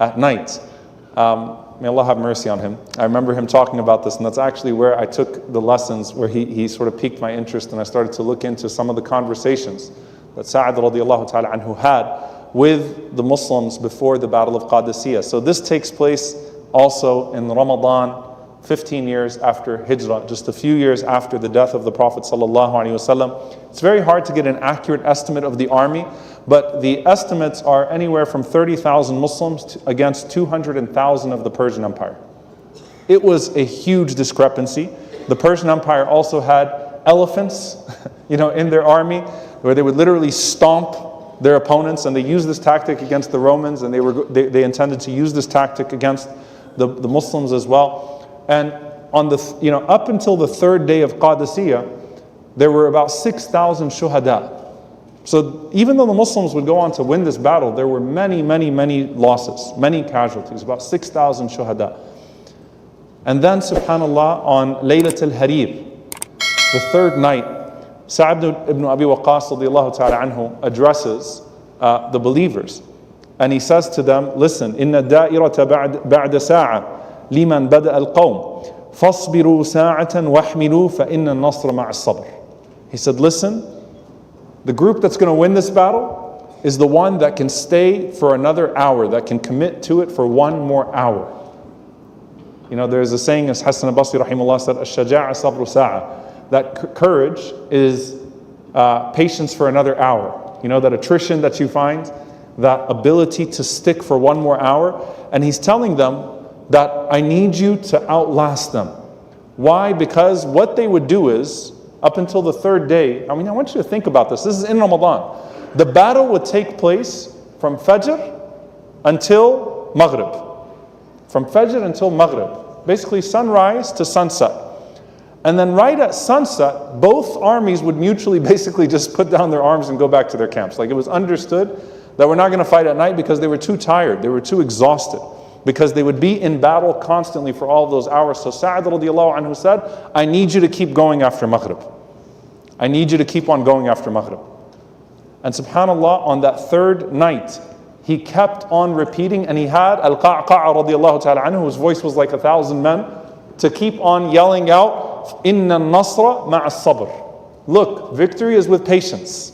at night. May Allah have mercy on him. I remember him talking about this, and that's actually where I took the lessons, where he sort of piqued my interest, and I started to look into some of the conversations that Sa'ad radiallahu ta'ala anhu had with the Muslims before the Battle of Qadisiyah. So this takes place also in Ramadan, 15 years after Hijrah, just a few years after the death of the Prophet sallallahu alaihi wasallam. It's very hard to get an accurate estimate of the army, but the estimates are anywhere from 30,000 Muslims against 200,000 of the Persian Empire. It was a huge discrepancy. The Persian Empire also had elephants, in their army, where they would literally stomp their opponents, and they used this tactic against the Romans, and they intended to use this tactic against the Muslims as well. And on the up until the third day of Qadisiyah, there were about 6,000 shuhada. So even though the Muslims would go on to win this battle, there were many, many, many losses, many casualties, about 6,000 shuhada. And then, subhanAllah, on Laylat al-Harir, the third night, Sa'd ibn Abi Waqqas radiyallahu ta'ala anhu addresses the believers. And he says to them, listen, إِنَّ الدَّائِرَةَ بَعْدَ سَاعَةٍ لِمَنْ بَدَأَ الْقَوْمِ فَاصْبِرُوا سَاعَةً وَاحْمِلُوا فَإِنَّ النَّصْرَ مَعَ الصَّبْرِ. He said, listen, the group that's going to win this battle is the one that can stay for another hour, that can commit to it for one more hour. There's a saying, as Hassan al-Basri rahimahullah said, الشجاعة صبر ساعة, that courage is patience for another hour. That attrition that you find, that ability to stick for one more hour. And he's telling them that I need you to outlast them. Why? Because what they would do is, up until the third day, I want you to think about this. This is in Ramadan. The battle would take place from Fajr until Maghrib. From Fajr until Maghrib. Basically sunrise to sunset. And then right at sunset, both armies would mutually basically just put down their arms and go back to their camps. Like, it was understood that we're not going to fight at night because they were too tired. They were too exhausted. Because they would be in battle constantly for all those hours. So Sa'ad radiallahu anhu said, I need you to keep going after Maghrib. I need you to keep on going after Maghrib. And subhanAllah, on that third night, he kept on repeating, and he had Al-Qa'qa' radiallahu ta'ala anhu, whose voice was like 1,000 men, to keep on yelling out, Inna al-nasra ma'a al-sabr. Look, victory is with patience.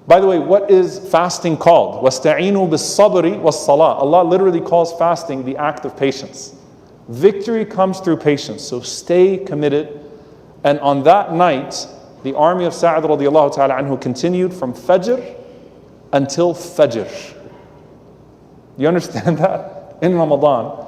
By the way, what is fasting called? وَاسْتَعِينُوا بِالصَّبْرِ وَالصَّلَاةِ. Allah literally calls fasting the act of patience. Victory comes through patience, so stay committed. And on that night, the army of Sa'ad radiallahu ta'ala anhu continued from Fajr until Fajr. You understand that? In Ramadan.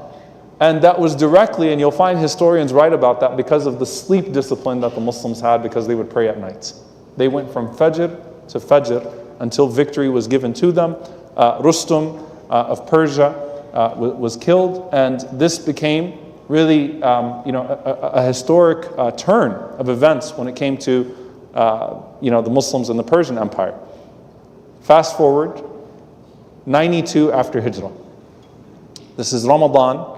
And that was directly, and you'll find historians write about that, because of the sleep discipline that the Muslims had, because they would pray at night. They went from Fajr to Fajr until victory was given to them. Rustum of Persia was killed, and this became really a historic turn of events when it came to the Muslims in the Persian Empire. Fast forward 92 after Hijrah. This is Ramadan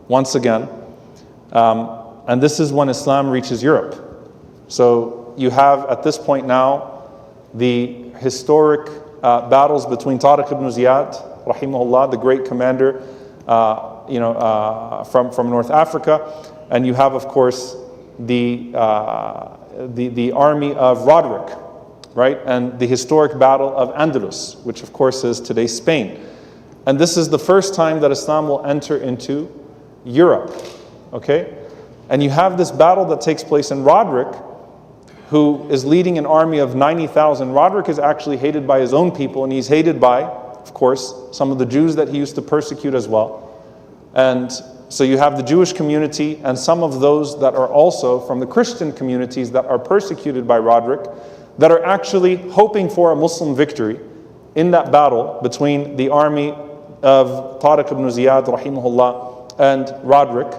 once again, and this is when Islam reaches Europe. So you have at this point now the historic battles between Tariq ibn Ziyad, rahimahullah, the great commander, from North Africa, and you have, of course, the army of Roderick, right, and the historic battle of Andalus, which of course is today Spain. And this is the first time that Islam will enter into Europe, okay? And you have this battle that takes place in Roderick, who is leading an army of 90,000. Roderick is actually hated by his own people, and he's hated by, of course, some of the Jews that he used to persecute as well. And so you have the Jewish community and some of those that are also from the Christian communities that are persecuted by Roderick, that are actually hoping for a Muslim victory in that battle between the army of Tariq ibn Ziyad, rahimahullah, and Roderick.